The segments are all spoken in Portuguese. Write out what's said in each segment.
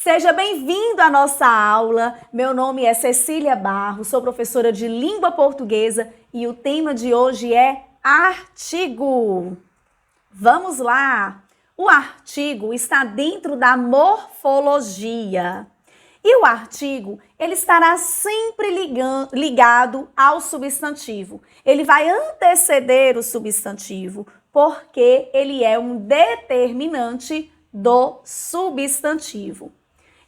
Seja bem-vindo à nossa aula. Meu nome é Cecília Barros, sou professora de língua portuguesa e o tema de hoje é artigo. Vamos lá! O artigo está dentro da morfologia. E o artigo, ele estará sempre ligado ao substantivo. Ele vai anteceder o substantivo, porque ele é um determinante do substantivo.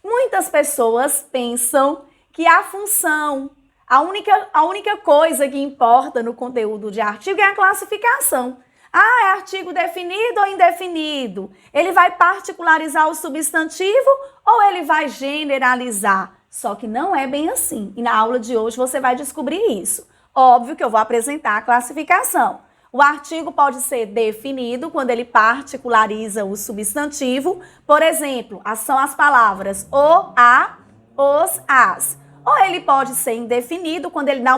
Muitas pessoas pensam que a função, a única coisa que importa no conteúdo de artigo é a classificação. É artigo definido ou indefinido? Ele vai particularizar o substantivo ou ele vai generalizar? Só que não é bem assim. E na aula de hoje você vai descobrir isso. Óbvio que eu vou apresentar a classificação. O artigo pode ser definido quando ele particulariza o substantivo. Por exemplo, são as palavras o, a, os, as. Ou ele pode ser indefinido quando ele dá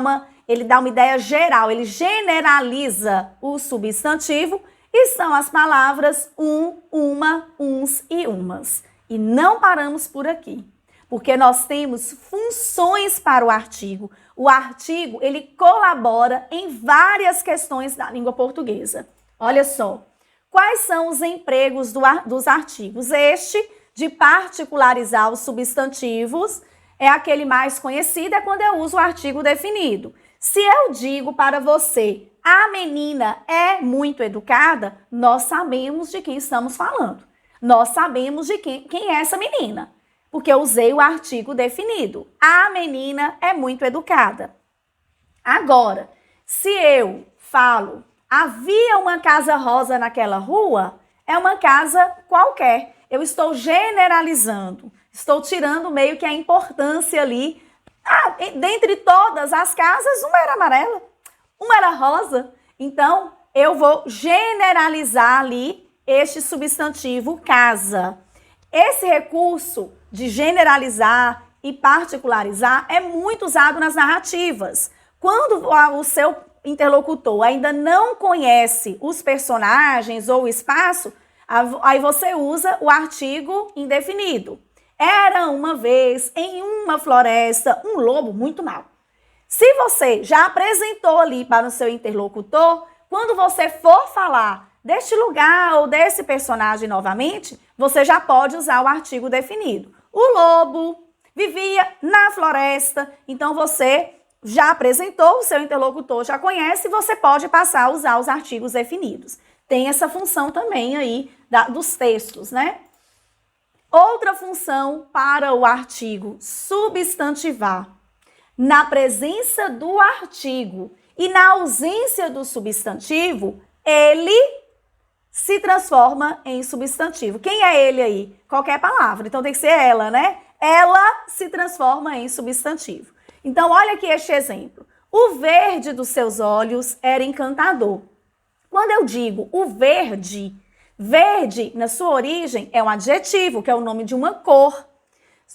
uma ideia geral, ele generaliza o substantivo e são as palavras um, uma, uns e umas. E não paramos por aqui, porque nós temos funções para o artigo. O artigo, ele colabora em várias questões da língua portuguesa. Olha só, quais são os empregos dos artigos? Este, de particularizar os substantivos, é aquele mais conhecido, é quando eu uso o artigo definido. Se eu digo para você, a menina é muito educada, nós sabemos de quem estamos falando. Nós sabemos de quem é essa menina, porque eu usei o artigo definido. A menina é muito educada. Agora, se eu falo, havia uma casa rosa naquela rua, é uma casa qualquer. Eu estou generalizando, estou tirando meio que a importância ali. Dentre todas as casas, uma era amarela, uma era rosa. Então, eu vou generalizar ali este substantivo casa. Esse recurso de generalizar e particularizar é muito usado nas narrativas. Quando o seu interlocutor ainda não conhece os personagens ou o espaço, aí você usa o artigo indefinido. Era uma vez, em uma floresta, um lobo muito mau. Se você já apresentou ali para o seu interlocutor, quando você for falar deste lugar ou desse personagem novamente, você já pode usar o artigo definido. O lobo vivia na floresta, então você já apresentou, o seu interlocutor já conhece, você pode passar a usar os artigos definidos. Tem essa função também aí dos textos, né? Outra função para o artigo substantivar. Na presença do artigo e na ausência do substantivo, ele se transforma em substantivo. Quem é ele aí? Qualquer palavra. Então tem que ser ela, né? Ela se transforma em substantivo. Então olha aqui este exemplo. O verde dos seus olhos era encantador. Quando eu digo o verde, verde, na sua origem, é um adjetivo, que é o nome de uma cor.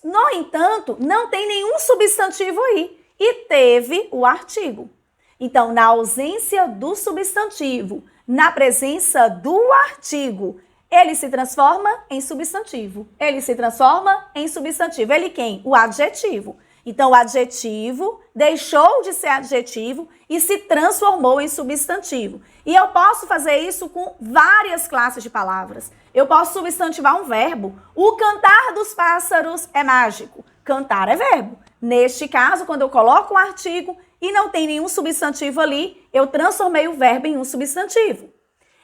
No entanto, não tem nenhum substantivo aí. E teve o artigo. Então, na ausência do substantivo, na presença do artigo, ele se transforma em substantivo. Ele se transforma em substantivo. Ele quem? O adjetivo. Então, o adjetivo deixou de ser adjetivo e se transformou em substantivo. E eu posso fazer isso com várias classes de palavras. Eu posso substantivar um verbo. O cantar dos pássaros é mágico. Cantar é verbo. Neste caso, quando eu coloco um artigo e não tem nenhum substantivo ali, eu transformei o verbo em um substantivo.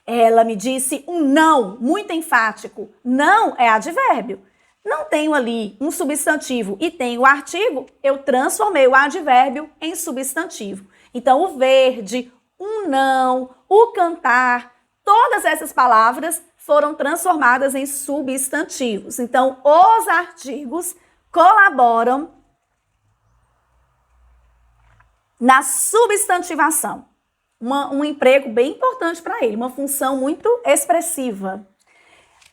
Ela me disse um não, muito enfático. Não é advérbio. Não tenho ali um substantivo e tenho o artigo, eu transformei o advérbio em substantivo. Então, o verde, um não, o cantar, todas essas palavras foram transformadas em substantivos. Então, os artigos colaboram na substantivação. Um emprego bem importante para ele, uma função muito expressiva.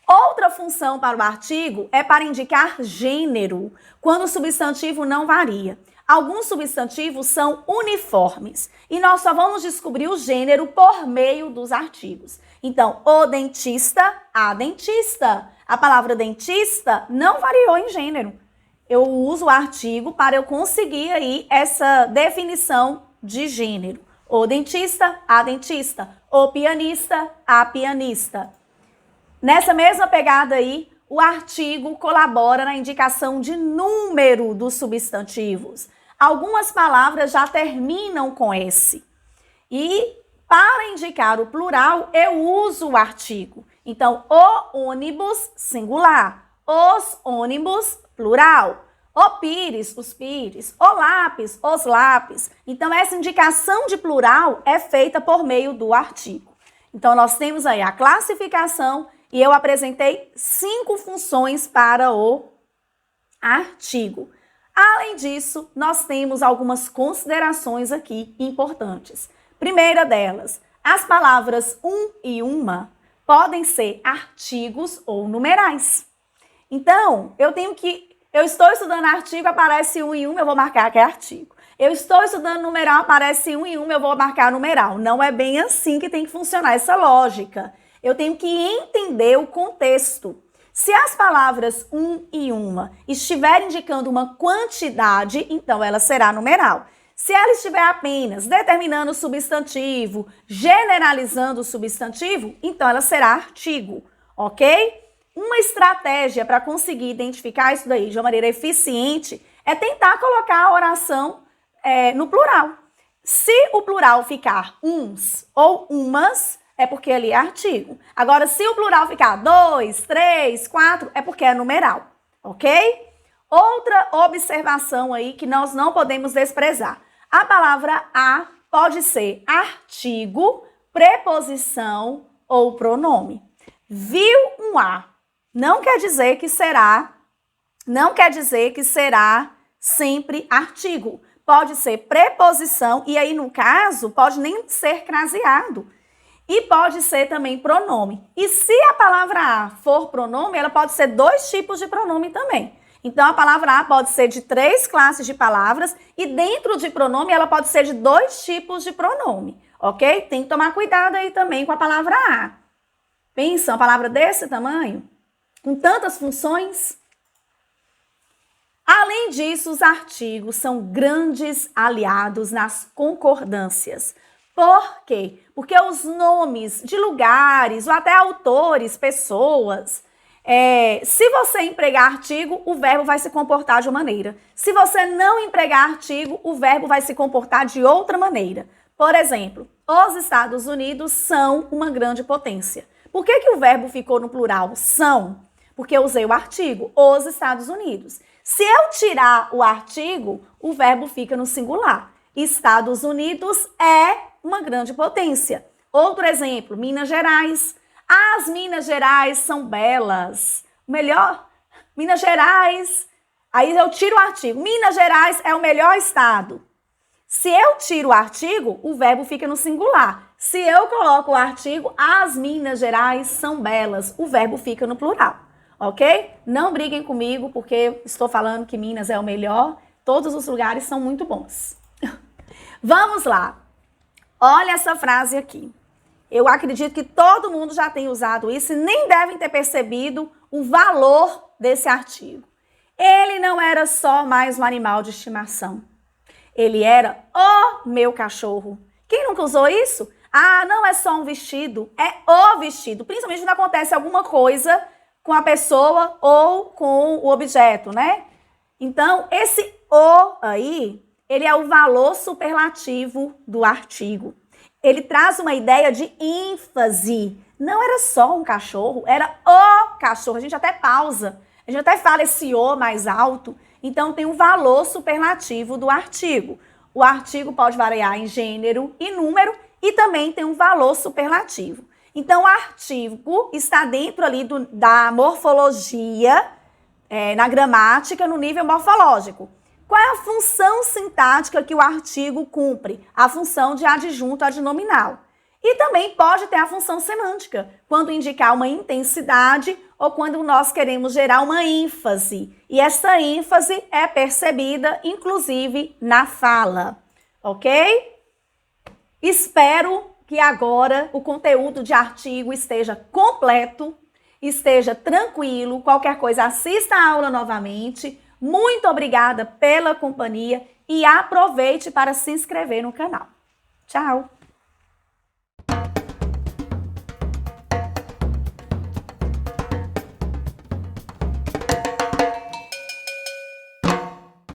Outra função para o artigo é para indicar gênero, quando o substantivo não varia. Alguns substantivos são uniformes e nós só vamos descobrir o gênero por meio dos artigos. Então, o dentista, a dentista, A palavra dentista não variou em gênero. Eu uso o artigo para eu conseguir aí essa definição de gênero. O dentista, a dentista. O pianista, a pianista. Nessa mesma pegada aí, o artigo colabora na indicação de número dos substantivos. Algumas palavras já terminam com S. E para indicar o plural, eu uso o artigo. Então, o ônibus, singular. Os ônibus, plural. O pires, os pires. O lápis, os lápis. Então, essa indicação de plural é feita por meio do artigo. Então, nós temos aí a classificação e eu apresentei 5 funções para o artigo. Além disso, nós temos algumas considerações aqui importantes. Primeira delas, as palavras e uma podem ser artigos ou numerais. Então, eu estou estudando artigo, aparece e uma, eu vou marcar que é artigo. Eu estou estudando numeral, aparece e uma, eu vou marcar numeral. Não é bem assim que tem que funcionar essa lógica. Eu tenho que entender o contexto. Se as palavras e uma estiverem indicando uma quantidade, então ela será numeral. Se ela estiver apenas determinando o substantivo, generalizando o substantivo, então ela será artigo, ok? Uma estratégia para conseguir identificar isso daí de uma maneira eficiente é tentar colocar a oração no plural. Se o plural ficar uns ou umas, é porque ali é artigo. Agora, se o plural ficar 2, 3, 4, é porque é numeral, ok? Outra observação aí que nós não podemos desprezar. A palavra a pode ser artigo, preposição ou pronome. Viu um a, não quer dizer que será sempre artigo. Pode ser preposição e aí, no caso, pode nem ser craseado. E pode ser também pronome. E se a palavra a for pronome, ela pode ser 2 tipos de pronome também. Então, a palavra a pode ser de 3 classes de palavras e dentro de pronome, ela pode ser de 2 tipos de pronome, ok? Tem que tomar cuidado aí também com a palavra a. Pensa, uma palavra desse tamanho, com tantas funções. Além disso, os artigos são grandes aliados nas concordâncias. Por quê? Porque os nomes de lugares ou até autores, pessoas, se você empregar artigo, o verbo vai se comportar de uma maneira. Se você não empregar artigo, o verbo vai se comportar de outra maneira. Por exemplo, os Estados Unidos são uma grande potência. Por que o verbo ficou no plural? São. Porque eu usei o artigo, os Estados Unidos. Se eu tirar o artigo, o verbo fica no singular. Estados Unidos é uma grande potência. Outro exemplo, Minas Gerais. As Minas Gerais são belas. Melhor, Minas Gerais. Aí eu tiro o artigo. Minas Gerais é o melhor estado. Se eu tiro o artigo, o verbo fica no singular. Se eu coloco o artigo, as Minas Gerais são belas, o verbo fica no plural. Ok? Não briguem comigo, porque estou falando que Minas é o melhor. Todos os lugares são muito bons. Vamos lá. Olha essa frase aqui. Eu acredito que todo mundo já tem usado isso e nem devem ter percebido o valor desse artigo. Ele não era só mais um animal de estimação. Ele era o meu cachorro. Quem nunca usou isso? Ah, não é só um vestido, é o vestido. Principalmente quando acontece alguma coisa com a pessoa ou com o objeto, né? Então, esse o aí, ele é o valor superlativo do artigo. Ele traz uma ideia de ênfase. Não era só um cachorro, era o cachorro. A gente até pausa, a gente até fala esse o mais alto. Então, tem um valor superlativo do artigo. O artigo pode variar em gênero e número e também tem um valor superlativo. Então, o artigo está dentro ali da morfologia, na gramática, no nível morfológico. Qual é a função sintática que o artigo cumpre? A função de adjunto adnominal. E também pode ter a função semântica, quando indicar uma intensidade ou quando nós queremos gerar uma ênfase. E essa ênfase é percebida, inclusive, na fala. Ok? Espero que agora o conteúdo de artigo esteja completo. esteja tranquilo. Qualquer coisa, assista a aula novamente. Muito obrigada pela companhia e aproveite para se inscrever no canal. Tchau!